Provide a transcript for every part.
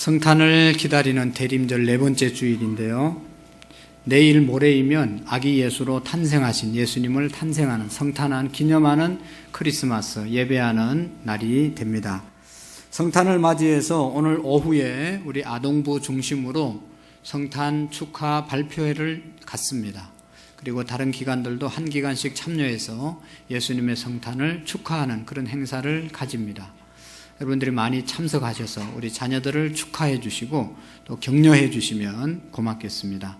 성탄을 기다리는 대림절 네 번째 주일인데요. 내일 모레이면 아기 예수로 탄생하신 예수님을 탄생하는 성탄한 기념하는 크리스마스 예배하는 날이 됩니다. 성탄을 맞이해서 오늘 오후에 우리 아동부 중심으로 성탄 축하 발표회를 갖습니다. 그리고 다른 기관들도 한 기관씩 참여해서 예수님의 성탄을 축하하는 그런 행사를 가집니다. 여러분들이 많이 참석하셔서 우리 자녀들을 축하해 주시고 또 격려해 주시면 고맙겠습니다.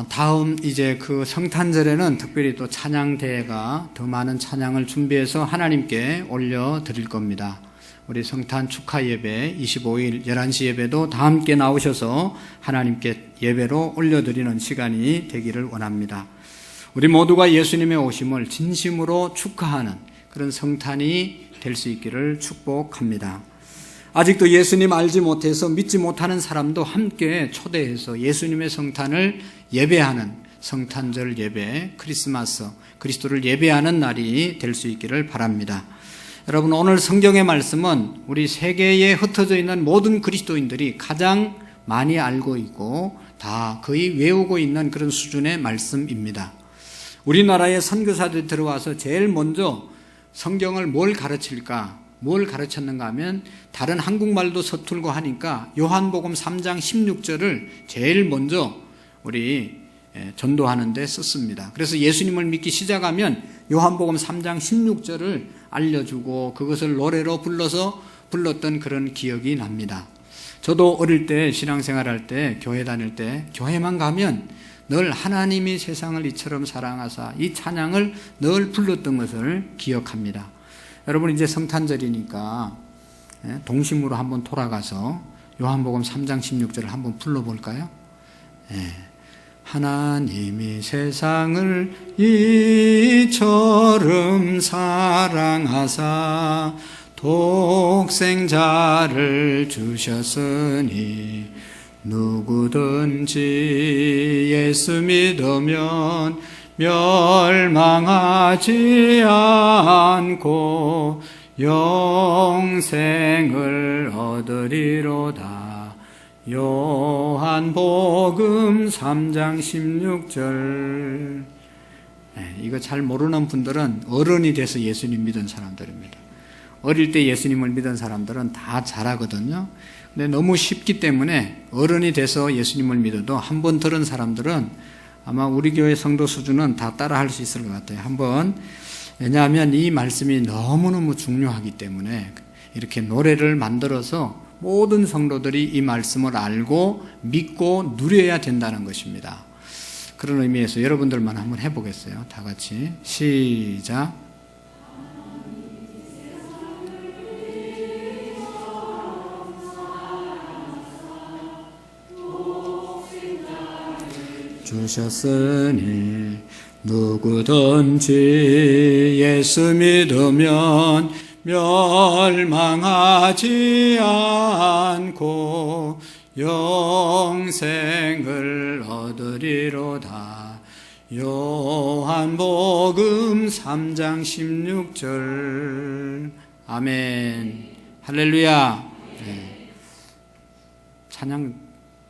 다음 이제 그 성탄절에는 특별히 또 찬양대회가 더 많은 찬양을 준비해서 하나님께 올려드릴 겁니다. 우리 성탄 축하 예배 25일 11시 예배도 다 함께 나오셔서 하나님께 예배로 올려드리는 시간이 되기를 원합니다. 우리 모두가 예수님의 오심을 진심으로 축하하는 그런 성탄이 될 수 있기를 축복합니다. 아직도 예수님 알지 못해서 믿지 못하는 사람도 함께 초대해서 예수님의 성탄을 예배하는 성탄절 예배, 크리스마스, 그리스도를 예배하는 날이 될 수 있기를 바랍니다. 여러분, 오늘 성경의 말씀은 우리 세계에 흩어져 있는 모든 그리스도인들이 가장 많이 알고 있고 다 거의 외우고 있는 그런 수준의 말씀입니다. 우리나라에 선교사들이 들어와서 제일 먼저 성경을 뭘 가르칠까, 뭘 가르쳤는가 하면 다른 한국말도 서툴고 하니까 요한복음 3장 16절을 제일 먼저 우리 전도하는 데 썼습니다. 그래서 예수님을 믿기 시작하면 요한복음 3장 16절을 알려주고 그것을 노래로 불렀던 그런 기억이 납니다. 저도 어릴 때 신앙생활할 때 교회 다닐 때 교회만 가면 늘 하나님이 세상을 이처럼 사랑하사 이 찬양을 늘 불렀던 것을 기억합니다. 여러분, 이제 성탄절이니까 동심으로 한번 돌아가서 요한복음 3장 16절을 한번 불러볼까요? 하나님이 세상을 이처럼 사랑하사 독생자를 주셨으니 누구든지 예수 믿으면 멸망하지 않고 영생을 얻으리로다. 요한복음 3장 16절. 이거 잘 모르는 분들은 어른이 돼서 예수님 믿은 사람들입니다. 어릴 때 예수님을 믿은 사람들은 다 잘하거든요. 근데 너무 쉽기 때문에 어른이 돼서 예수님을 믿어도 한 번 들은 사람들은 아마 우리 교회 성도 수준은 다 따라할 수 있을 것 같아요. 왜냐하면 이 말씀이 너무너무 중요하기 때문에 이렇게 노래를 만들어서 모든 성도들이 이 말씀을 알고 믿고 누려야 된다는 것입니다. 그런 의미에서 여러분들만 한번 해보겠어요. 다 같이 시작. 주셨으니 누구든지 예수 믿으면 멸망하지 않고 영생을 얻으리로다. 요한복음 3장 16절. 아멘. 할렐루야. 찬양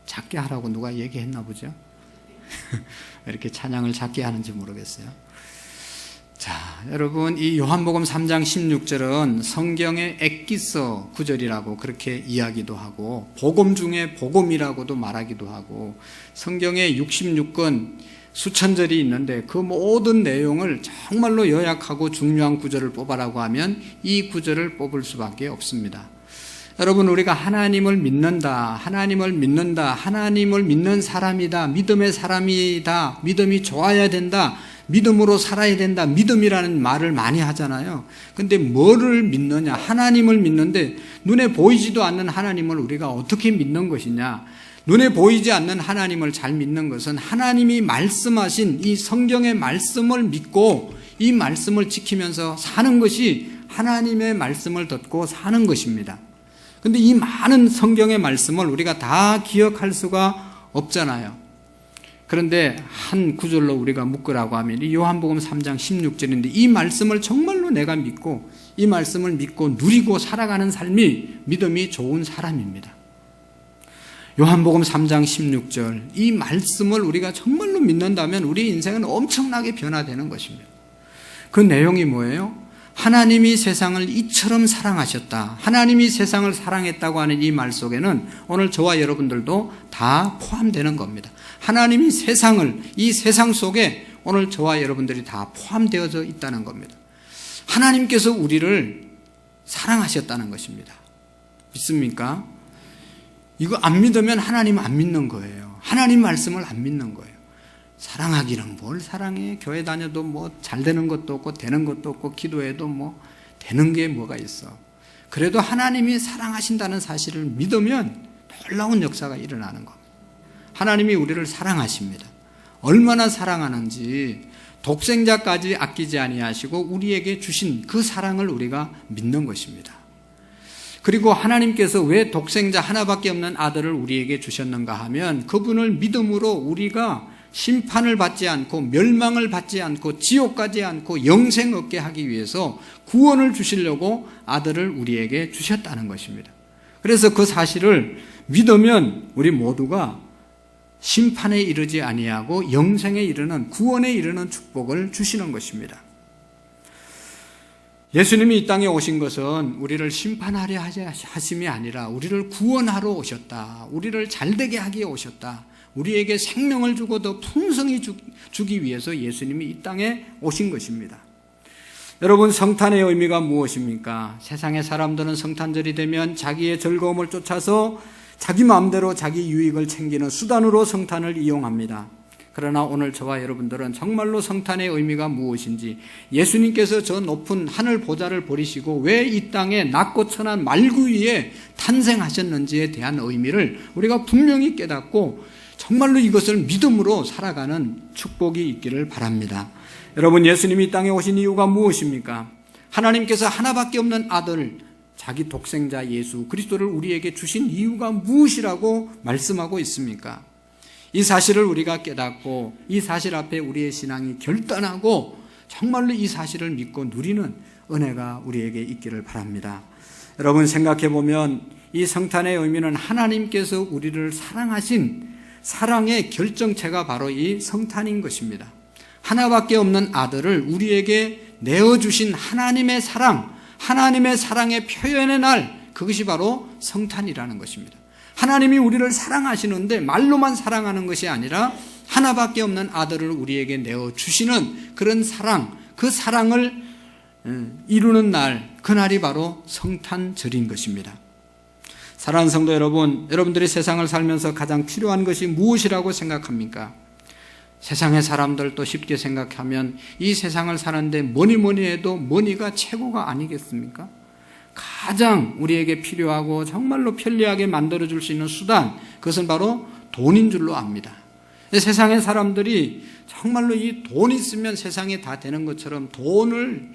작게 하라고 누가 얘기했나 보죠? 왜 이렇게 찬양을 작게 하는지 모르겠어요. 자, 여러분, 이 요한복음 3장 16절은 성경의 엑기서 구절이라고 그렇게 이야기도 하고 복음 중에 복음이라고도 말하기도 하고 성경에 66권 수천 절이 있는데 그 모든 내용을 정말로 요약하고 중요한 구절을 뽑아라고 하면 이 구절을 뽑을 수밖에 없습니다. 여러분, 우리가 하나님을 믿는다, 하나님을 믿는 사람이다, 믿음의 사람이다, 믿음이 좋아야 된다, 믿음으로 살아야 된다, 믿음이라는 말을 많이 하잖아요. 근데 뭐를 믿느냐? 하나님을 믿는데 눈에 보이지도 않는 하나님을 우리가 어떻게 믿는 것이냐? 눈에 보이지 않는 하나님을 잘 믿는 것은 하나님이 말씀하신 이 성경의 말씀을 믿고 이 말씀을 지키면서 사는 것이 하나님의 말씀을 듣고 사는 것입니다. 근데 이 많은 성경의 말씀을 우리가 다 기억할 수가 없잖아요. 그런데 한 구절로 우리가 묶으라고 하면 이 요한복음 3장 16절인데 이 말씀을 정말로 내가 믿고 이 말씀을 믿고 누리고 살아가는 삶이 믿음이 좋은 사람입니다. 요한복음 3장 16절, 이 말씀을 우리가 정말로 믿는다면 우리 인생은 엄청나게 변화되는 것입니다. 그 내용이 뭐예요? 하나님이 세상을 이처럼 사랑하셨다. 하나님이 세상을 사랑했다고 하는 이 말 속에는 오늘 저와 여러분들도 다 포함되는 겁니다. 하나님이 세상을, 이 세상 속에 오늘 저와 여러분들이 다 포함되어져 있다는 겁니다. 하나님께서 우리를 사랑하셨다는 것입니다. 믿습니까? 이거 안 믿으면 하나님 안 믿는 거예요. 하나님 말씀을 안 믿는 거예요. 사랑하기는 뭘 사랑해? 교회 다녀도 뭐 잘 되는 것도 없고 되는 것도 없고 기도해도 뭐 되는 게 뭐가 있어. 그래도 하나님이 사랑하신다는 사실을 믿으면 놀라운 역사가 일어나는 겁니다. 하나님이 우리를 사랑하십니다. 얼마나 사랑하는지 독생자까지 아끼지 아니하시고 우리에게 주신 그 사랑을 우리가 믿는 것입니다. 그리고 하나님께서 왜 독생자 하나밖에 없는 아들을 우리에게 주셨는가 하면 그분을 믿음으로 우리가 심판을 받지 않고 멸망을 받지 않고 지옥 가지 않고 영생 얻게 하기 위해서 구원을 주시려고 아들을 우리에게 주셨다는 것입니다. 그래서 그 사실을 믿으면 우리 모두가 심판에 이르지 아니하고 영생에 이르는 구원에 이르는 축복을 주시는 것입니다. 예수님이 이 땅에 오신 것은 우리를 심판하려 하심이 아니라 우리를 구원하러 오셨다. 우리를 잘되게 하기 위해 오셨다. 우리에게 생명을 주고 더 풍성히 주기 위해서 예수님이 이 땅에 오신 것입니다. 여러분, 성탄의 의미가 무엇입니까? 세상의 사람들은 성탄절이 되면 자기의 즐거움을 쫓아서 자기 마음대로 자기 유익을 챙기는 수단으로 성탄을 이용합니다. 그러나 오늘 저와 여러분들은 정말로 성탄의 의미가 무엇인지, 예수님께서 저 높은 하늘 보좌를 버리시고 왜 이 땅에 낮고 천한 말구 위에 탄생하셨는지에 대한 의미를 우리가 분명히 깨닫고 정말로 이것을 믿음으로 살아가는 축복이 있기를 바랍니다. 여러분, 예수님이 이 땅에 오신 이유가 무엇입니까? 하나님께서 하나밖에 없는 아들, 자기 독생자 예수 그리스도를 우리에게 주신 이유가 무엇이라고 말씀하고 있습니까? 이 사실을 우리가 깨닫고 이 사실 앞에 우리의 신앙이 결단하고 정말로 이 사실을 믿고 누리는 은혜가 우리에게 있기를 바랍니다. 여러분, 생각해 보면 이 성탄의 의미는 하나님께서 우리를 사랑하신 사랑의 결정체가 바로 이 성탄인 것입니다. 하나밖에 없는 아들을 우리에게 내어주신 하나님의 사랑, 하나님의 사랑의 표현의 날, 그것이 바로 성탄이라는 것입니다. 하나님이 우리를 사랑하시는데 말로만 사랑하는 것이 아니라 하나밖에 없는 아들을 우리에게 내어주시는 그런 사랑, 그 사랑을 이루는 날, 그날이 바로 성탄절인 것입니다. 사랑하는 성도 여러분, 여러분들이 세상을 살면서 가장 필요한 것이 무엇이라고 생각합니까? 세상의 사람들도 쉽게 생각하면 이 세상을 사는데 뭐니 해도 머니가 최고가 아니겠습니까? 가장 우리에게 필요하고 정말로 편리하게 만들어줄 수 있는 수단, 그것은 바로 돈인 줄로 압니다. 세상의 사람들이 정말로 이 돈 있으면 세상에 다 되는 것처럼 돈을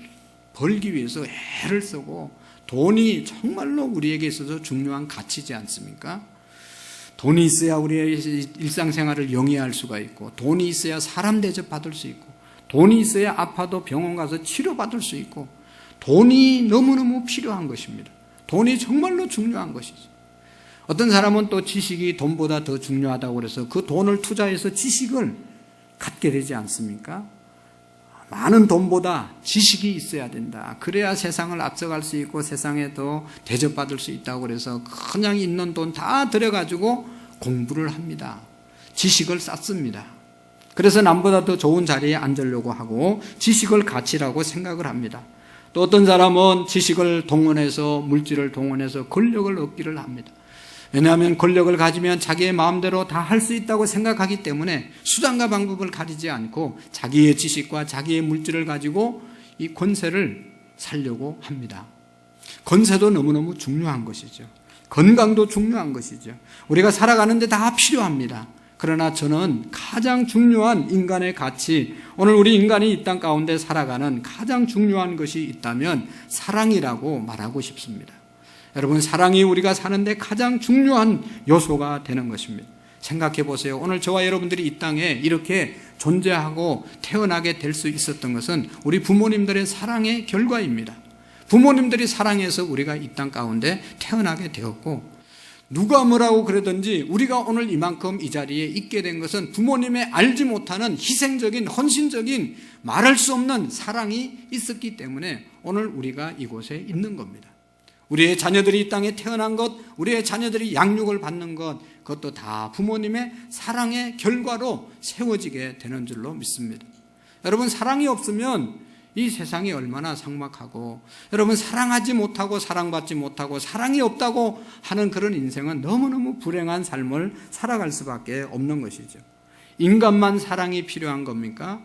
벌기 위해서 애를 쓰고 돈이 정말로 우리에게 있어서 중요한 가치지 않습니까? 돈이 있어야 우리의 일상생활을 영위할 수가 있고, 돈이 있어야 사람 대접받을 수 있고, 돈이 있어야 아파도 병원 가서 치료받을 수 있고, 돈이 너무너무 필요한 것입니다. 돈이 정말로 중요한 것이죠. 어떤 사람은 또 지식이 돈보다 더 중요하다고 해서 그 돈을 투자해서 지식을 갖게 되지 않습니까? 많은 돈보다 지식이 있어야 된다. 그래야 세상을 앞서갈 수 있고 세상에 더 대접받을 수 있다고 그래서 그냥 있는 돈 다 들여가지고 공부를 합니다. 지식을 쌓습니다. 그래서 남보다 더 좋은 자리에 앉으려고 하고 지식을 가치라고 생각을 합니다. 또 어떤 사람은 지식을 동원해서, 물질을 동원해서 권력을 얻기를 합니다. 왜냐하면 권력을 가지면 자기의 마음대로 다 할 수 있다고 생각하기 때문에 수단과 방법을 가리지 않고 자기의 지식과 자기의 물질을 가지고 이 권세를 살려고 합니다. 권세도 너무너무 중요한 것이죠. 건강도 중요한 것이죠. 우리가 살아가는데 다 필요합니다. 그러나 저는 가장 중요한 인간의 가치, 오늘 우리 인간이 이 땅 가운데 살아가는 가장 중요한 것이 있다면 사랑이라고 말하고 싶습니다. 여러분, 사랑이 우리가 사는데 가장 중요한 요소가 되는 것입니다. 생각해 보세요. 오늘 저와 여러분들이 이 땅에 이렇게 존재하고 태어나게 될 수 있었던 것은 우리 부모님들의 사랑의 결과입니다. 부모님들이 사랑해서 우리가 이 땅 가운데 태어나게 되었고, 누가 뭐라고 그러든지 우리가 오늘 이만큼 이 자리에 있게 된 것은 부모님의 알지 못하는 희생적인, 헌신적인, 말할 수 없는 사랑이 있었기 때문에 오늘 우리가 이곳에 있는 겁니다. 우리의 자녀들이 이 땅에 태어난 것, 우리의 자녀들이 양육을 받는 것, 그것도 다 부모님의 사랑의 결과로 세워지게 되는 줄로 믿습니다. 여러분, 사랑이 없으면 이 세상이 얼마나 삭막하고, 여러분, 사랑하지 못하고 사랑받지 못하고 사랑이 없다고 하는 그런 인생은 너무너무 불행한 삶을 살아갈 수밖에 없는 것이죠. 인간만 사랑이 필요한 겁니까?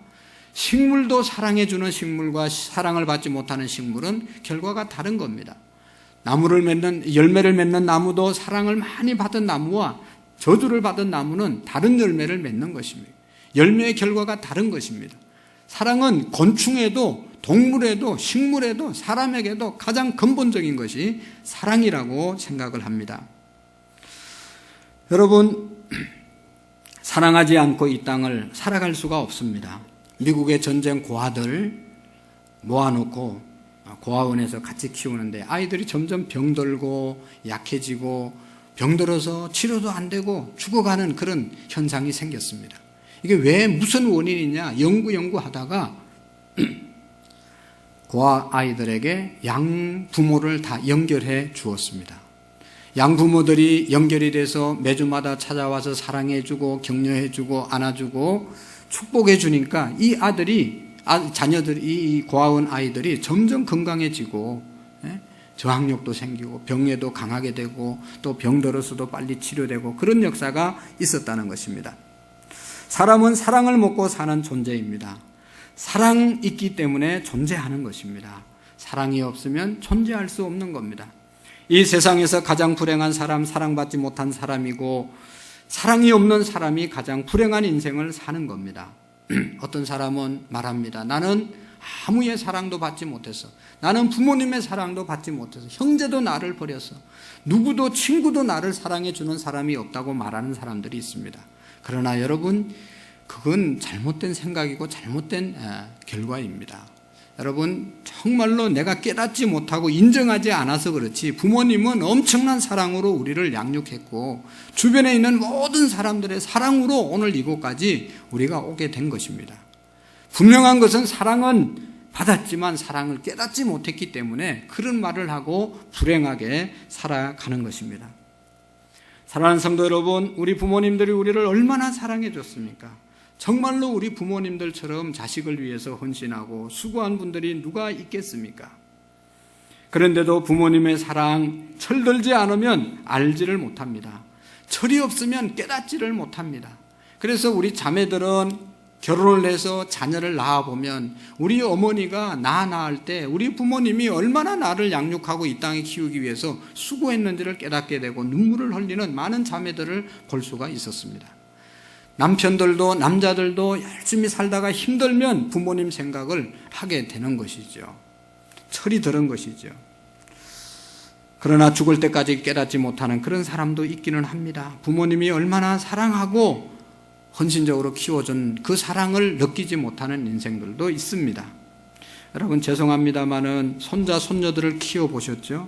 식물도 사랑해주는 식물과 사랑을 받지 못하는 식물은 결과가 다른 겁니다. 열매를 맺는 나무도 사랑을 많이 받은 나무와 저주를 받은 나무는 다른 열매를 맺는 것입니다. 열매의 결과가 다른 것입니다. 사랑은 곤충에도 동물에도 식물에도 사람에게도 가장 근본적인 것이 사랑이라고 생각을 합니다. 여러분, 사랑하지 않고 이 땅을 살아갈 수가 없습니다. 미국의 전쟁 고아들 모아놓고 고아원에서 같이 키우는데 아이들이 점점 병들고 약해지고 병들어서 치료도 안 되고 죽어가는 그런 현상이 생겼습니다. 이게 왜 무슨 원인이냐 연구하다가 고아 아이들에게 양부모를 다 연결해 주었습니다. 양부모들이 연결이 돼서 매주마다 찾아와서 사랑해주고 격려해주고 안아주고 축복해주니까 이 자녀들이, 이 고아원 아이들이 점점 건강해지고 저항력도 생기고 병에도 강하게 되고 또 병들어서도 빨리 치료되고 그런 역사가 있었다는 것입니다. 사람은 사랑을 먹고 사는 존재입니다. 사랑이 있기 때문에 존재하는 것입니다. 사랑이 없으면 존재할 수 없는 겁니다. 이 세상에서 가장 불행한 사람, 사랑받지 못한 사람이고 사랑이 없는 사람이 가장 불행한 인생을 사는 겁니다. 어떤 사람은 말합니다. 나는 아무의 사랑도 받지 못해서, 나는 부모님의 사랑도 받지 못해서, 형제도 나를 버려서, 누구도 친구도 나를 사랑해 주는 사람이 없다고 말하는 사람들이 있습니다. 그러나 여러분, 그건 잘못된 생각이고 잘못된 결과입니다. 여러분, 정말로 내가 깨닫지 못하고 인정하지 않아서 그렇지 부모님은 엄청난 사랑으로 우리를 양육했고 주변에 있는 모든 사람들의 사랑으로 오늘 이곳까지 우리가 오게 된 것입니다. 분명한 것은 사랑은 받았지만 사랑을 깨닫지 못했기 때문에 그런 말을 하고 불행하게 살아가는 것입니다. 사랑하는 성도 여러분, 우리 부모님들이 우리를 얼마나 사랑해 줬습니까? 정말로 우리 부모님들처럼 자식을 위해서 헌신하고 수고한 분들이 누가 있겠습니까? 그런데도 부모님의 사랑 철들지 않으면 알지를 못합니다. 철이 없으면 깨닫지를 못합니다. 그래서 우리 자매들은 결혼을 해서 자녀를 낳아보면 우리 어머니가 나 낳을 때 우리 부모님이 얼마나 나를 양육하고 이 땅에 키우기 위해서 수고했는지를 깨닫게 되고 눈물을 흘리는 많은 자매들을 볼 수가 있었습니다. 남편들도 남자들도 열심히 살다가 힘들면 부모님 생각을 하게 되는 것이죠. 철이 들은 것이죠. 그러나 죽을 때까지 깨닫지 못하는 그런 사람도 있기는 합니다. 부모님이 얼마나 사랑하고 헌신적으로 키워준 그 사랑을 느끼지 못하는 인생들도 있습니다. 여러분, 죄송합니다마는 손자 손녀들을 키워보셨죠?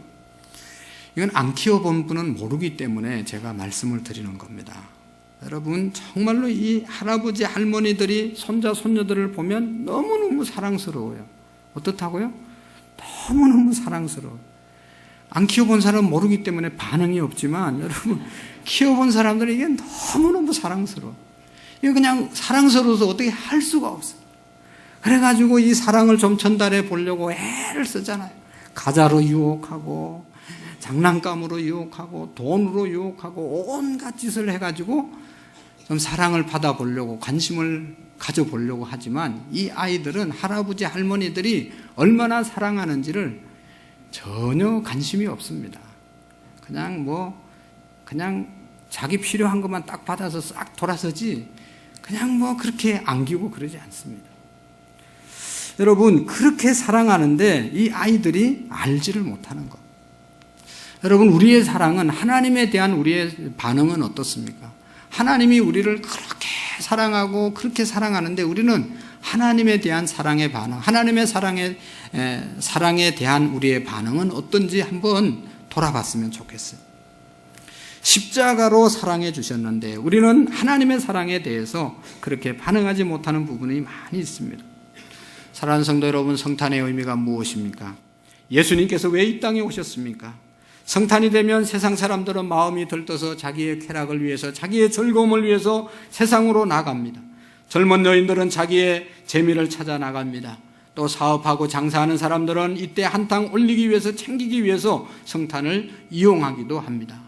이건 안 키워본 분은 모르기 때문에 제가 말씀을 드리는 겁니다. 여러분, 정말로 이 할아버지 할머니들이 손자 손녀들을 보면 너무너무 사랑스러워요. 어떻다고요? 너무너무 사랑스러워요. 안 키워본 사람은 모르기 때문에 반응이 없지만 여러분, 키워본 사람들은 이게 너무너무 사랑스러워. 이거 그냥 사랑스러워서 어떻게 할 수가 없어요. 그래가지고 이 사랑을 좀 전달해 보려고 애를 쓰잖아요. 가자로 유혹하고 장난감으로 유혹하고 돈으로 유혹하고 온갖 짓을 해가지고 좀 사랑을 받아보려고 관심을 가져보려고 하지만 이 아이들은 할아버지 할머니들이 얼마나 사랑하는지를 전혀 관심이 없습니다. 그냥 자기 필요한 것만 딱 받아서 싹 돌아서지 그냥 그렇게 안기고 그러지 않습니다. 여러분, 그렇게 사랑하는데 이 아이들이 알지를 못하는 것. 여러분, 우리의 사랑은, 하나님에 대한 우리의 반응은 어떻습니까? 하나님이 우리를 그렇게 사랑하고 그렇게 사랑하는데 우리는 하나님에 대한 사랑의 반응, 하나님의 사랑에 대한 우리의 반응은 어떤지 한번 돌아봤으면 좋겠어요. 십자가로 사랑해 주셨는데 우리는 하나님의 사랑에 대해서 그렇게 반응하지 못하는 부분이 많이 있습니다. 사랑하는 성도 여러분, 성탄의 의미가 무엇입니까? 예수님께서 왜 이 땅에 오셨습니까? 성탄이 되면 세상 사람들은 마음이 들떠서 자기의 쾌락을 위해서, 자기의 즐거움을 위해서 세상으로 나갑니다. 젊은 여인들은 자기의 재미를 찾아 나갑니다. 또 사업하고 장사하는 사람들은 이때 한탕 올리기 위해서, 챙기기 위해서 성탄을 이용하기도 합니다.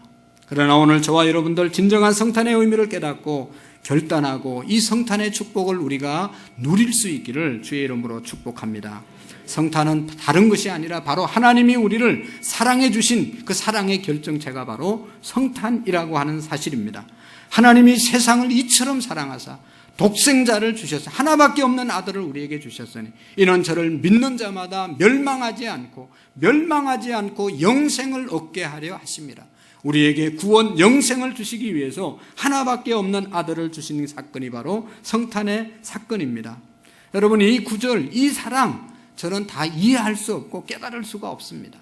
그러나 오늘 저와 여러분들 진정한 성탄의 의미를 깨닫고 결단하고 이 성탄의 축복을 우리가 누릴 수 있기를 주의 이름으로 축복합니다. 성탄은 다른 것이 아니라 바로 하나님이 우리를 사랑해 주신 그 사랑의 결정체가 바로 성탄이라고 하는 사실입니다. 하나님이 세상을 이처럼 사랑하사 독생자를 주셨어요. 하나밖에 없는 아들을 우리에게 주셨으니 이는 저를 믿는 자마다 멸망하지 않고 영생을 얻게 하려 하심이라. 우리에게 구원, 영생을 주시기 위해서 하나밖에 없는 아들을 주시는 사건이 바로 성탄의 사건입니다. 여러분, 이 구절, 이 사랑 저는 다 이해할 수 없고 깨달을 수가 없습니다.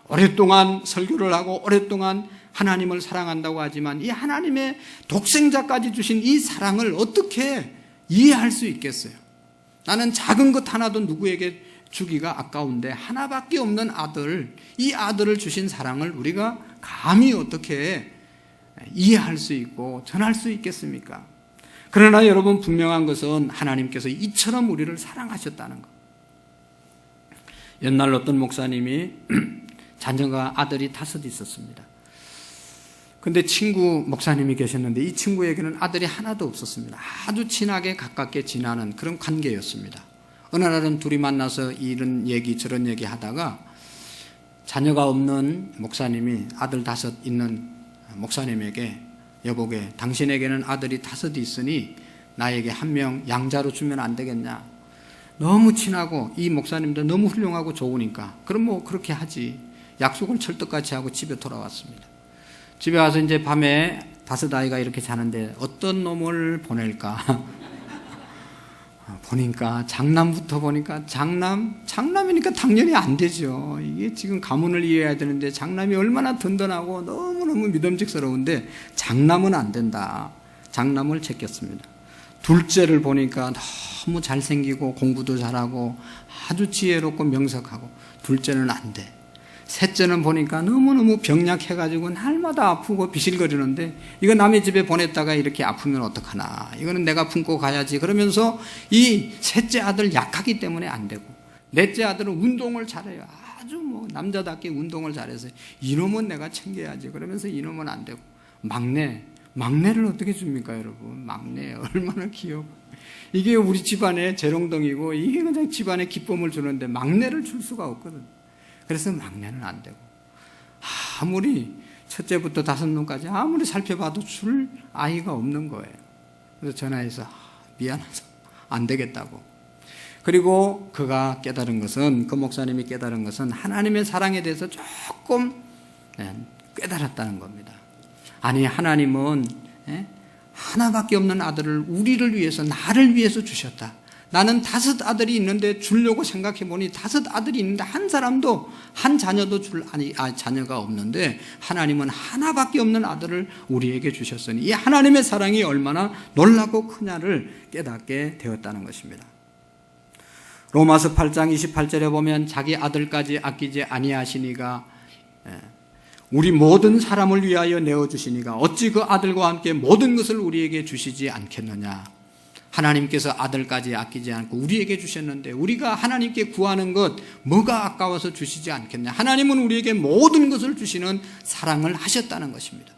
오랫동안 설교를 하고 오랫동안 하나님을 사랑한다고 하지만 이 하나님의 독생자까지 주신 이 사랑을 어떻게 이해할 수 있겠어요? 나는 작은 것 하나도 누구에게 주기가 아까운데 하나밖에 없는 아들, 이 아들을 주신 사랑을 우리가 감히 어떻게 이해할 수 있고 전할 수 있겠습니까? 그러나 여러분, 분명한 것은 하나님께서 이처럼 우리를 사랑하셨다는 것. 옛날 어떤 목사님이 자녀가 아들이 5 있었습니다. 근데 친구 목사님이 계셨는데 이 친구에게는 아들이 하나도 없었습니다. 아주 친하게 가깝게 지나는 그런 관계였습니다. 어느 날은 둘이 만나서 이런 얘기 저런 얘기 하다가 자녀가 없는 목사님이 아들 5 있는 목사님에게, 여보게 당신에게는 아들이 5 있으니 나에게 1명 양자로 주면 안 되겠냐. 너무 친하고 이 목사님도 너무 훌륭하고 좋으니까 그럼 뭐 그렇게 하지. 약속을 철떡같이 하고 집에 돌아왔습니다. 집에 와서 이제 밤에 5 아이가 이렇게 자는데 어떤 놈을 보낼까 보니까 장남부터 보니까 장남이니까 당연히 안 되죠. 이게 지금 가문을 이해해야 되는데 장남이 얼마나 든든하고 너무너무 믿음직스러운데 장남은 안 된다. 장남을 제꼈습니다. 둘째를 보니까 너무 잘생기고 공부도 잘하고 아주 지혜롭고 명석하고 둘째는 안 돼. 셋째는 보니까 너무너무 병약해가지고 날마다 아프고 비실거리는데 이거 남의 집에 보냈다가 이렇게 아프면 어떡하나, 이거는 내가 품고 가야지 그러면서 이 셋째 아들 약하기 때문에 안 되고, 넷째 아들은 운동을 잘해요. 아주 뭐 남자답게 운동을 잘해서 이놈은 내가 챙겨야지 그러면서 이놈은 안 되고, 막내를 어떻게 줍니까 여러분? 막내 얼마나 귀여워. 이게 우리 집안의 재롱덩이고 이게 그냥 집안에 기쁨을 주는데 막내를 줄 수가 없거든. 그래서 막내는 안 되고, 아무리 첫째부터 5놈까지 아무리 살펴봐도 줄 아이가 없는 거예요. 그래서 전화해서 미안해서 안 되겠다고. 그리고 그가 깨달은 것은, 그 목사님이 깨달은 것은 하나님의 사랑에 대해서 조금 깨달았다는 겁니다. 아니, 하나님은 하나밖에 없는 아들을 우리를 위해서, 나를 위해서 주셨다. 나는 5 아들이 있는데 주려고 생각해 보니 5 아들이 있는데 한 사람도, 한 자녀도 자녀가 없는데 하나님은 하나밖에 없는 아들을 우리에게 주셨으니 이 하나님의 사랑이 얼마나 놀랍고 크냐를 깨닫게 되었다는 것입니다. 로마서 8장 28절에 보면 자기 아들까지 아끼지 아니하시니가 우리 모든 사람을 위하여 내어주시니가 어찌 그 아들과 함께 모든 것을 우리에게 주시지 않겠느냐. 하나님께서 아들까지 아끼지 않고 우리에게 주셨는데 우리가 하나님께 구하는 것 뭐가 아까워서 주시지 않겠냐. 하나님은 우리에게 모든 것을 주시는 사랑을 하셨다는 것입니다.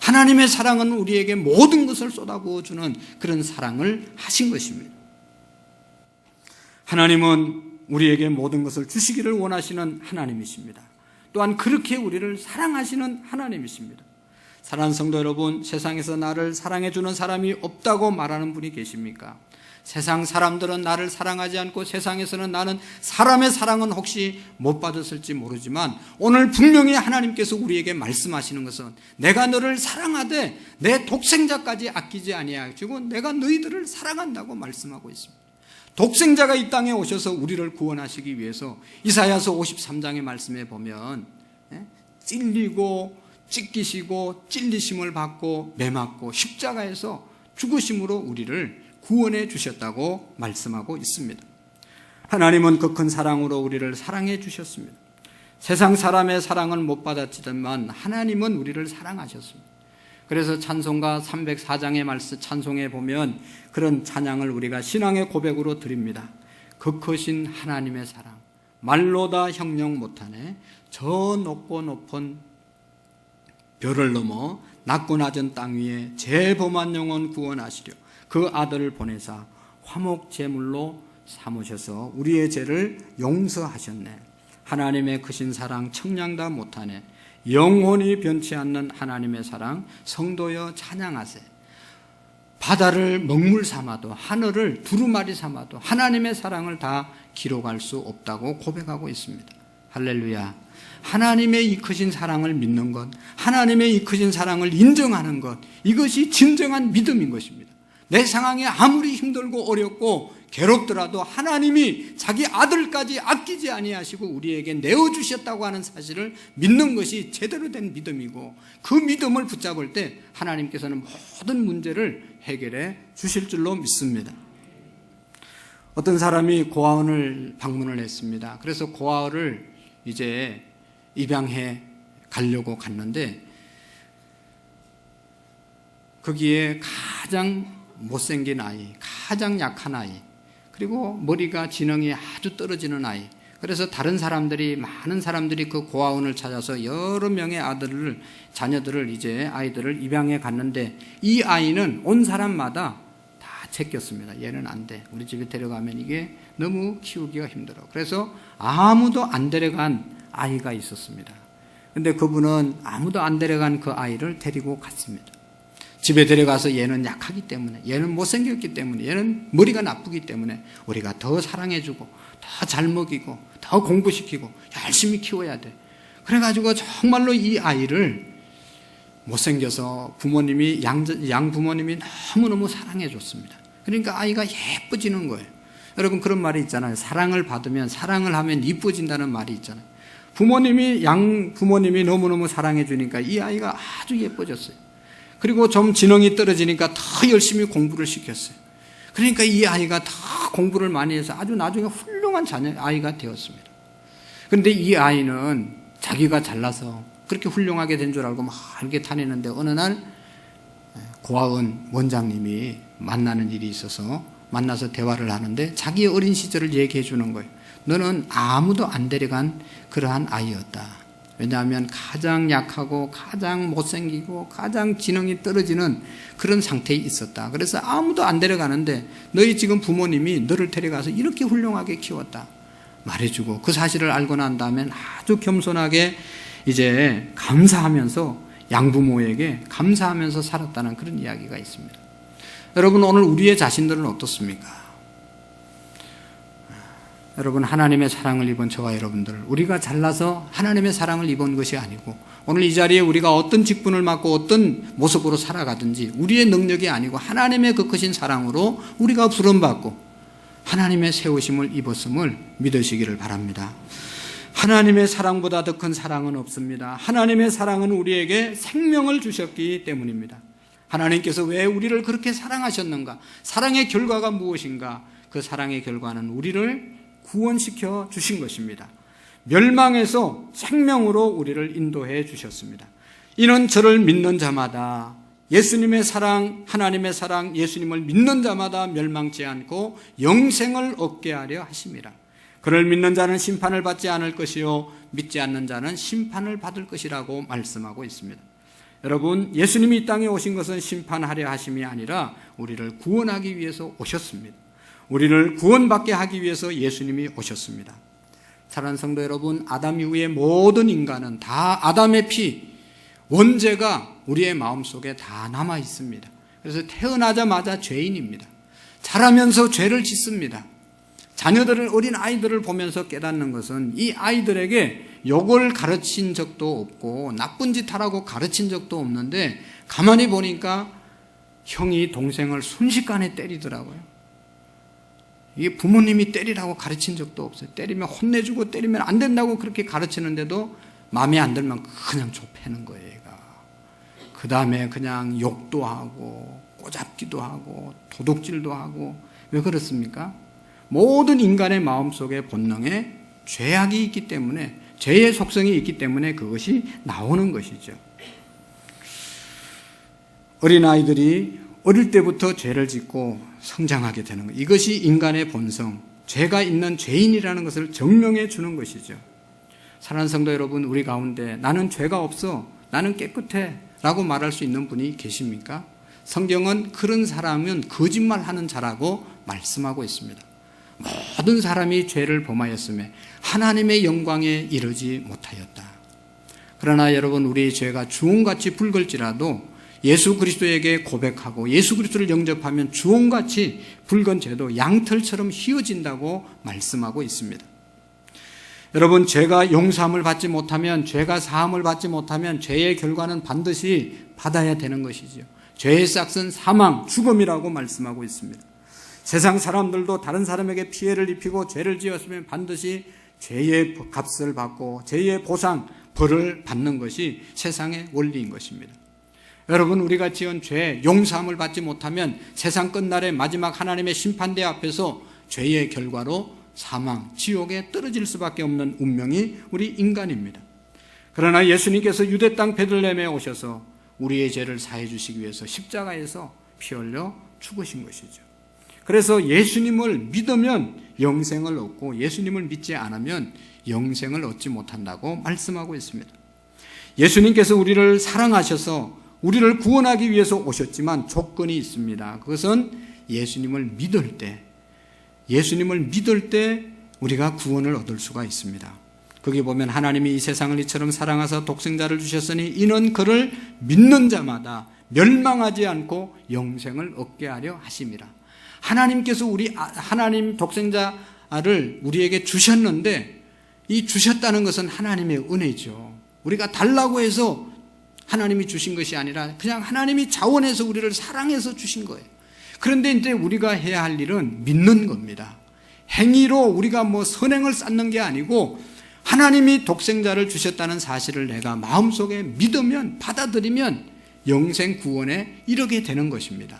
하나님의 사랑은 우리에게 모든 것을 쏟아부어주는 그런 사랑을 하신 것입니다. 하나님은 우리에게 모든 것을 주시기를 원하시는 하나님이십니다. 또한 그렇게 우리를 사랑하시는 하나님이십니다. 사랑하는 성도 여러분, 세상에서 나를 사랑해주는 사람이 없다고 말하는 분이 계십니까? 세상 사람들은 나를 사랑하지 않고 세상에서는 나는 사람의 사랑은 혹시 못 받았을지 모르지만 오늘 분명히 하나님께서 우리에게 말씀하시는 것은 내가 너를 사랑하되 내 독생자까지 아끼지 아니하시고 내가 너희들을 사랑한다고 말씀하고 있습니다. 독생자가 이 땅에 오셔서 우리를 구원하시기 위해서 이사야서 53장의 말씀에 보면 찔리고 찢기시고 찔리심을 받고 매맞고 십자가에서 죽으심으로 우리를 구원해 주셨다고 말씀하고 있습니다. 하나님은 그 큰 사랑으로 우리를 사랑해 주셨습니다. 세상 사람의 사랑을 못 받았지만 하나님은 우리를 사랑하셨습니다. 그래서 찬송가 304장의 말씀 찬송에 보면 그런 찬양을 우리가 신앙의 고백으로 드립니다. 그 크신 하나님의 사랑 말로 다 형용 못하네. 저 높고 높은 별을 넘어 낮고 낮은 땅 위에 죄범한 영혼 구원하시려 그 아들을 보내사 화목 제물로 삼으셔서 우리의 죄를 용서하셨네. 하나님의 크신 사랑 청량다 못하네. 영원히 변치 않는 하나님의 사랑 성도여 찬양하세. 바다를 먹물 삼아도 하늘을 두루마리 삼아도 하나님의 사랑을 다 기록할 수 없다고 고백하고 있습니다. 할렐루야. 하나님의 이 크신 사랑을 믿는 것, 하나님의 이 크신 사랑을 인정하는 것, 이것이 진정한 믿음인 것입니다. 내 상황이 아무리 힘들고 어렵고 괴롭더라도 하나님이 자기 아들까지 아끼지 아니하시고 우리에게 내어주셨다고 하는 사실을 믿는 것이 제대로 된 믿음이고, 그 믿음을 붙잡을 때 하나님께서는 모든 문제를 해결해 주실 줄로 믿습니다. 어떤 사람이 고아원을 방문을 했습니다. 그래서 고아원을 이제 입양해 가려고 갔는데 거기에 가장 못생긴 아이, 가장 약한 아이, 그리고 머리가 지능이 아주 떨어지는 아이. 그래서 다른 사람들이, 많은 사람들이 그 고아원을 찾아서 여러 명의 자녀들을 이제 아이들을 입양해 갔는데 이 아이는 온 사람마다 다 제꼈습니다. 얘는 안 돼. 우리 집에 데려가면 이게 너무 키우기가 힘들어. 그래서 아무도 안 데려간 아이가 있었습니다. 근데 그분은 아무도 안 데려간 그 아이를 데리고 갔습니다. 집에 데려가서 얘는 약하기 때문에, 얘는 못생겼기 때문에, 얘는 머리가 나쁘기 때문에 우리가 더 사랑해주고 더 잘 먹이고 더 공부시키고 열심히 키워야 돼. 그래가지고 정말로 이 아이를 못생겨서 부모님이 양 부모님이 너무너무 사랑해줬습니다. 그러니까 아이가 예뻐지는 거예요. 여러분, 그런 말이 있잖아요. 사랑을 받으면, 사랑을 하면 이뻐진다는 말이 있잖아요. 양 부모님이 너무너무 사랑해주니까 이 아이가 아주 예뻐졌어요. 그리고 좀 지능이 떨어지니까 더 열심히 공부를 시켰어요. 그러니까 이 아이가 더 공부를 많이 해서 아주 나중에 훌륭한 아이가 되었습니다. 그런데 이 아이는 자기가 잘나서 그렇게 훌륭하게 된 줄 알고 막 이렇게 다니는데 어느 날 고아원 원장님이 만나는 일이 있어서 만나서 대화를 하는데 자기의 어린 시절을 얘기해 주는 거예요. 너는 아무도 안 데려간 그러한 아이였다. 왜냐하면 가장 약하고 가장 못생기고 가장 지능이 떨어지는 그런 상태에 있었다. 그래서 아무도 안 데려가는데 너희 지금 부모님이 너를 데려가서 이렇게 훌륭하게 키웠다 말해주고, 그 사실을 알고 난 다음엔 아주 겸손하게 이제 감사하면서 양부모에게 감사하면서 살았다는 그런 이야기가 있습니다. 여러분, 오늘 우리의 자신들은 어떻습니까? 여러분, 하나님의 사랑을 입은 저와 여러분들, 우리가 잘나서 하나님의 사랑을 입은 것이 아니고 오늘 이 자리에 우리가 어떤 직분을 맡고 어떤 모습으로 살아가든지 우리의 능력이 아니고 하나님의 그 크신 사랑으로 우리가 부름받고 하나님의 세우심을 입었음을 믿으시기를 바랍니다. 하나님의 사랑보다 더 큰 사랑은 없습니다. 하나님의 사랑은 우리에게 생명을 주셨기 때문입니다. 하나님께서 왜 우리를 그렇게 사랑하셨는가? 사랑의 결과가 무엇인가? 그 사랑의 결과는 우리를 구원시켜 주신 것입니다. 멸망에서 생명으로 우리를 인도해 주셨습니다. 이는 저를 믿는 자마다, 예수님의 사랑, 하나님의 사랑, 예수님을 믿는 자마다 멸망치 않고 영생을 얻게 하려 하심이라. 그를 믿는 자는 심판을 받지 않을 것이요 믿지 않는 자는 심판을 받을 것이라고 말씀하고 있습니다. 여러분, 예수님이 이 땅에 오신 것은 심판하려 하심이 아니라 우리를 구원하기 위해서 오셨습니다. 우리를 구원받게 하기 위해서 예수님이 오셨습니다. 사랑하는 성도 여러분, 아담 이후의 모든 인간은 다 아담의 피, 원죄가 우리의 마음속에 다 남아 있습니다. 그래서 태어나자마자 죄인입니다. 자라면서 죄를 짓습니다. 자녀들을, 어린 아이들을 보면서 깨닫는 것은 이 아이들에게 욕을 가르친 적도 없고 나쁜 짓 하라고 가르친 적도 없는데 가만히 보니까 형이 동생을 순식간에 때리더라고요. 이게 부모님이 때리라고 가르친 적도 없어요. 때리면 혼내주고 때리면 안 된다고 그렇게 가르치는데도 마음에 안 들면 그냥 좁히는 거예요, 얘가. 그 다음에 그냥 욕도 하고 꼬잡기도 하고 도둑질도 하고. 왜 그렇습니까? 모든 인간의 마음속에 본능에 죄악이 있기 때문에, 죄의 속성이 있기 때문에 그것이 나오는 것이죠. 어린아이들이 어릴 때부터 죄를 짓고 성장하게 되는 것, 이것이 인간의 본성, 죄가 있는 죄인이라는 것을 증명해 주는 것이죠. 사랑하는 성도 여러분, 우리 가운데 나는 죄가 없어, 나는 깨끗해 라고 말할 수 있는 분이 계십니까? 성경은 그런 사람은 거짓말하는 자라고 말씀하고 있습니다. 모든 사람이 죄를 범하였으며 하나님의 영광에 이르지 못하였다. 그러나 여러분, 우리의 죄가 주홍같이 붉을지라도 예수 그리스도에게 고백하고 예수 그리스도를 영접하면 주홍같이 붉은 죄도 양털처럼 휘어진다고 말씀하고 있습니다. 여러분, 죄가 용서함을 받지 못하면, 죄가 사함을 받지 못하면 죄의 결과는 반드시 받아야 되는 것이죠. 죄의 싹은 사망, 죽음이라고 말씀하고 있습니다. 세상 사람들도 다른 사람에게 피해를 입히고 죄를 지었으면 반드시 죄의 값을 받고 죄의 보상, 벌을 받는 것이 세상의 원리인 것입니다. 여러분, 우리가 지은 죄, 용서함을 받지 못하면 세상 끝날에 마지막 하나님의 심판대 앞에서 죄의 결과로 사망, 지옥에 떨어질 수밖에 없는 운명이 우리 인간입니다. 그러나 예수님께서 유대 땅 베들레헴에 오셔서 우리의 죄를 사해 주시기 위해서 십자가에서 피 흘려 죽으신 것이죠. 그래서 예수님을 믿으면 영생을 얻고 예수님을 믿지 않으면 영생을 얻지 못한다고 말씀하고 있습니다. 예수님께서 우리를 사랑하셔서 우리를 구원하기 위해서 오셨지만 조건이 있습니다. 그것은 예수님을 믿을 때 우리가 구원을 얻을 수가 있습니다. 거기 보면 하나님이 이 세상을 이처럼 사랑하사 독생자를 주셨으니 이는 그를 믿는 자마다 멸망하지 않고 영생을 얻게 하려 하심이라. 하나님께서 하나님 독생자를 우리에게 주셨는데, 이 주셨다는 것은 하나님의 은혜죠. 우리가 달라고 해서 하나님이 주신 것이 아니라 그냥 하나님이 자원해서 우리를 사랑해서 주신 거예요. 그런데 이제 우리가 해야 할 일은 믿는 겁니다. 행위로 우리가 선행을 쌓는 게 아니고 하나님이 독생자를 주셨다는 사실을 내가 마음속에 믿으면, 받아들이면 영생 구원에 이르게 되는 것입니다.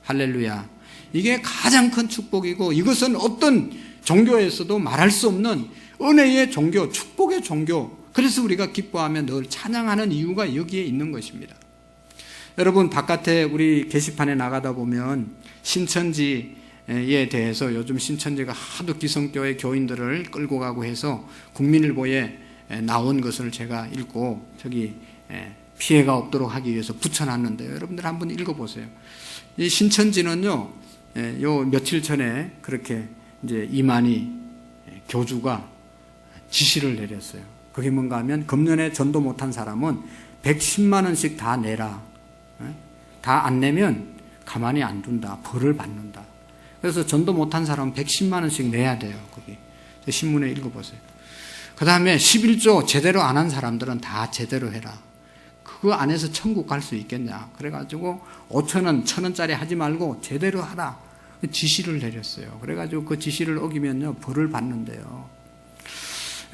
할렐루야. 이게 가장 큰 축복이고, 이것은 어떤 종교에서도 말할 수 없는 은혜의 종교, 축복의 종교. 그래서 우리가 기뻐하며 늘 찬양하는 이유가 여기에 있는 것입니다. 여러분, 바깥에 우리 게시판에 나가다 보면 신천지에 대해서, 요즘 신천지가 하도 기성교회 교인들을 끌고 가고 해서 국민일보에 나온 것을 제가 읽고 저기 피해가 없도록 하기 위해서 붙여놨는데요. 여러분들 한번 읽어보세요. 이 신천지는요, 요 며칠 전에 그렇게 이제 이만희 교주가 지시를 내렸어요. 그게 뭔가 하면 금년에 전도 못한 사람은 110만 원씩 다 내라. 다 안 내면 가만히 안 둔다. 벌을 받는다. 그래서 전도 못한 사람은 110만 원씩 내야 돼요. 거기 신문에 읽어보세요. 그 다음에 11조 제대로 안 한 사람들은 다 제대로 해라. 그거 안에서 천국 갈 수 있겠냐. 그래가지고 5,000원, 1,000원짜리 하지 말고 제대로 하라. 지시를 내렸어요. 그래가지고 그 지시를 어기면요, 벌을 받는데요.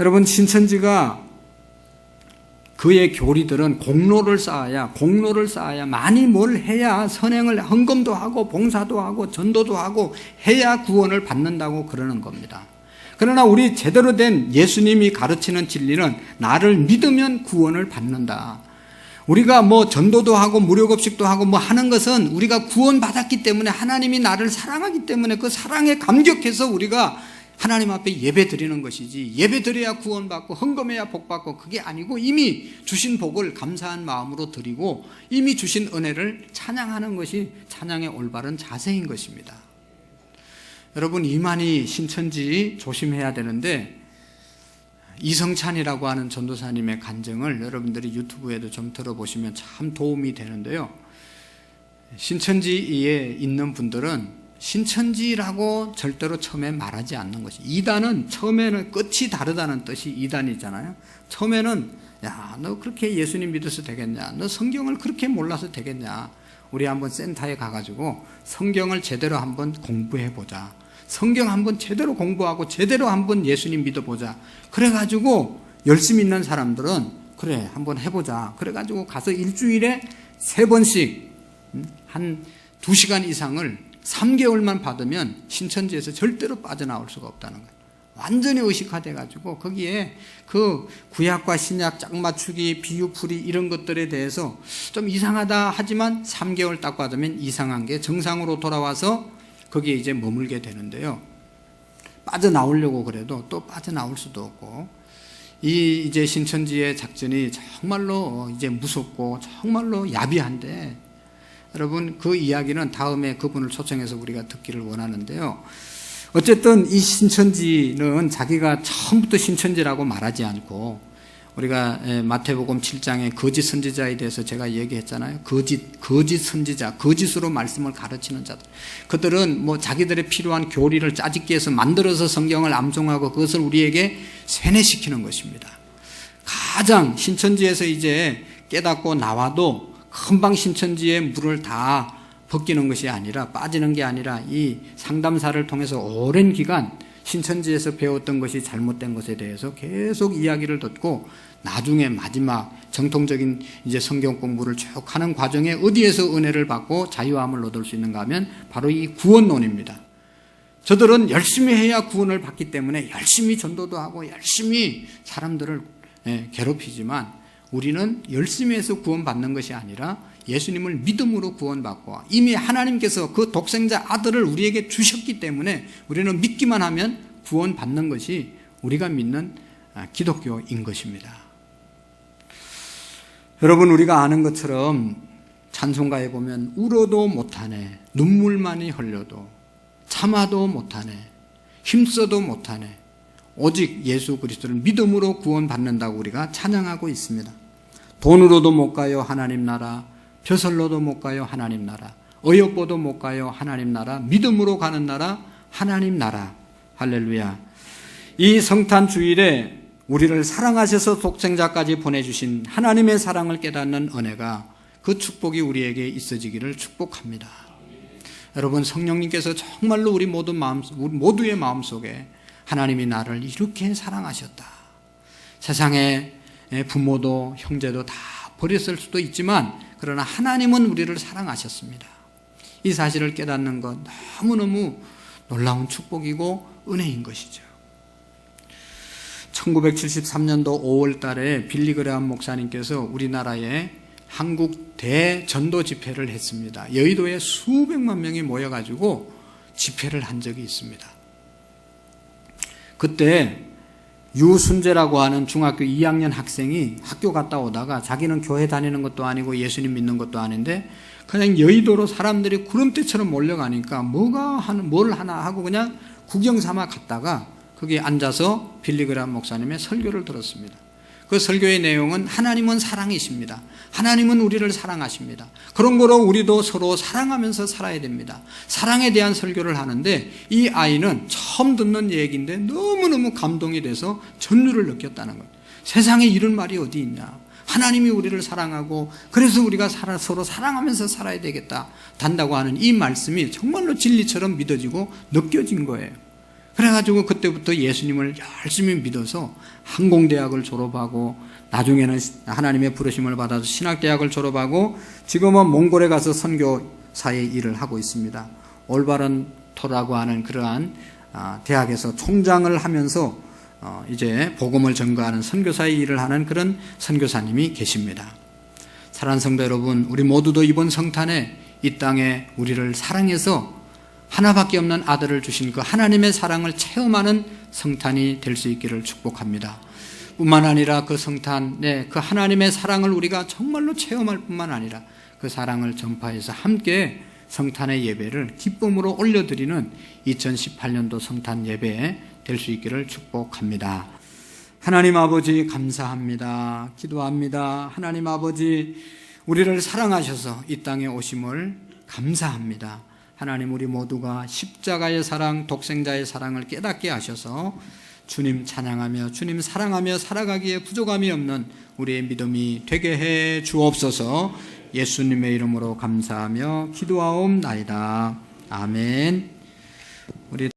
여러분, 신천지가 그의 교리들은 공로를 쌓아야 많이 뭘 해야 선행을, 헌금도 하고 봉사도 하고 전도도 하고 해야 구원을 받는다고 그러는 겁니다. 그러나 우리 제대로 된 예수님이 가르치는 진리는 나를 믿으면 구원을 받는다. 우리가 전도도 하고 무료급식도 하고 하는 것은 우리가 구원받았기 때문에, 하나님이 나를 사랑하기 때문에 그 사랑에 감격해서 우리가 하나님 앞에 예배 드리는 것이지, 예배 드려야 구원받고 헌금해야 복받고 그게 아니고, 이미 주신 복을 감사한 마음으로 드리고 이미 주신 은혜를 찬양하는 것이 찬양의 올바른 자세인 것입니다. 여러분, 이만희 신천지 조심해야 되는데, 이성찬이라고 하는 전도사님의 간증을 여러분들이 유튜브에도 좀 들어보시면 참 도움이 되는데요. 신천지에 있는 분들은 신천지라고 절대로 처음에 말하지 않는 것이, 이단은 처음에는 끝이 다르다는 뜻이 이단이잖아요. 처음에는 야, 너 그렇게 예수님 믿어서 되겠냐, 너 성경을 그렇게 몰라서 되겠냐, 우리 한번 센터에 가가지고 성경을 제대로 한번 공부해보자, 성경 한번 제대로 공부하고 제대로 한번 예수님 믿어보자. 그래가지고 열심히 있는 사람들은 그래 한번 해보자. 그래가지고 가서 일주일에 3번씩 한 2시간 이상을 3개월만 받으면 신천지에서 절대로 빠져나올 수가 없다는 거예요. 완전히 의식화돼가지고 거기에 그 구약과 신약 짝맞추기, 비유풀이 이런 것들에 대해서 좀 이상하다 하지만 3개월 딱 받으면 이상한 게 정상으로 돌아와서 거기에 이제 머물게 되는데요. 빠져나오려고 그래도 또 빠져나올 수도 없고, 이 이제 신천지의 작전이 정말로 이제 무섭고 정말로 야비한데, 여러분 그 이야기는 다음에 그분을 초청해서 우리가 듣기를 원하는데요. 어쨌든 이 신천지는 자기가 처음부터 신천지라고 말하지 않고, 우리가 마태복음 7장에 거짓 선지자에 대해서 제가 얘기했잖아요. 거짓 선지자, 거짓으로 말씀을 가르치는 자들. 그들은 뭐 자기들의 필요한 교리를 짜집기 위해서 만들어서 성경을 암송하고 그것을 우리에게 세뇌시키는 것입니다. 가장 신천지에서 이제 깨닫고 나와도 금방 신천지의 물을 다 벗기는 것이 아니라, 빠지는 게 아니라 이 상담사를 통해서 오랜 기간 신천지에서 배웠던 것이 잘못된 것에 대해서 계속 이야기를 듣고, 나중에 마지막 정통적인 이제 성경 공부를 쭉 하는 과정에 어디에서 은혜를 받고 자유함을 얻을 수 있는가 하면 바로 이 구원론입니다. 저들은 열심히 해야 구원을 받기 때문에 열심히 전도도 하고 열심히 사람들을 괴롭히지만, 우리는 열심히 해서 구원받는 것이 아니라 예수님을 믿음으로 구원받고 이미 하나님께서 그 독생자 아들을 우리에게 주셨기 때문에 우리는 믿기만 하면 구원받는 것이 우리가 믿는 기독교인 것입니다. 여러분, 우리가 아는 것처럼 찬송가에 보면 울어도 못하네, 눈물만이 흘려도 참아도 못하네, 힘써도 못하네, 오직 예수 그리스도를 믿음으로 구원받는다고 우리가 찬양하고 있습니다. 돈으로도 못 가요 하나님 나라, 벼슬로도 못 가요 하나님 나라, 어여뻐도 못 가요 하나님 나라, 믿음으로 가는 나라 하나님 나라. 할렐루야. 이 성탄 주일에 우리를 사랑하셔서 독생자까지 보내주신 하나님의 사랑을 깨닫는 은혜가, 그 축복이 우리에게 있어지기를 축복합니다. 여러분, 성령님께서 정말로 우리 모두의 마음속에 하나님이 나를 이렇게 사랑하셨다. 세상에 부모도 형제도 다 버렸을 수도 있지만 그러나 하나님은 우리를 사랑하셨습니다. 이 사실을 깨닫는 것 너무너무 놀라운 축복이고 은혜인 것이죠. 1973년도 5월 달에 빌리 그레함 목사님께서 우리나라에 한국 대전도 집회를 했습니다. 여의도에 수백만 명이 모여가지고 집회를 한 적이 있습니다. 그때 유순재라고 하는 중학교 2학년 학생이 학교 갔다 오다가, 자기는 교회 다니는 것도 아니고 예수님 믿는 것도 아닌데 그냥 여의도로 사람들이 구름대처럼 몰려가니까 뭘 하나 하고 그냥 구경 삼아 갔다가 거기에 앉아서 빌리 그레함 목사님의 설교를 들었습니다. 그 설교의 내용은 하나님은 사랑이십니다. 하나님은 우리를 사랑하십니다. 그런 거로 우리도 서로 사랑하면서 살아야 됩니다. 사랑에 대한 설교를 하는데, 이 아이는 처음 듣는 얘기인데 너무너무 감동이 돼서 전율을 느꼈다는 거예요. 세상에 이런 말이 어디 있냐. 하나님이 우리를 사랑하고 그래서 우리가 서로 사랑하면서 살아야 되겠다 단다고 하는 이 말씀이 정말로 진리처럼 믿어지고 느껴진 거예요. 그래가지고 그때부터 예수님을 열심히 믿어서 항공대학을 졸업하고, 나중에는 하나님의 부르심을 받아서 신학대학을 졸업하고, 지금은 몽골에 가서 선교사의 일을 하고 있습니다. 올바른 토라고 하는 그러한 대학에서 총장을 하면서 이제 복음을 전가하는 선교사의 일을 하는 그런 선교사님이 계십니다. 사랑하는 성도 여러분, 우리 모두도 이번 성탄에 이 땅에 우리를 사랑해서 하나밖에 없는 아들을 주신 그 하나님의 사랑을 체험하는 성탄이 될 수 있기를 축복합니다. 뿐만 아니라 그 성탄에 그 하나님의 사랑을 우리가 정말로 체험할 뿐만 아니라 그 사랑을 전파해서 함께 성탄의 예배를 기쁨으로 올려드리는 2018년도 성탄 예배 될 수 있기를 축복합니다. 하나님 아버지 감사합니다. 기도합니다. 하나님 아버지, 우리를 사랑하셔서 이 땅에 오심을 감사합니다. 하나님, 우리 모두가 십자가의 사랑, 독생자의 사랑을 깨닫게 하셔서 주님 찬양하며 주님 사랑하며 살아가기에 부족함이 없는 우리의 믿음이 되게 해 주옵소서. 예수님의 이름으로 감사하며 기도하옵나이다. 아멘. 우리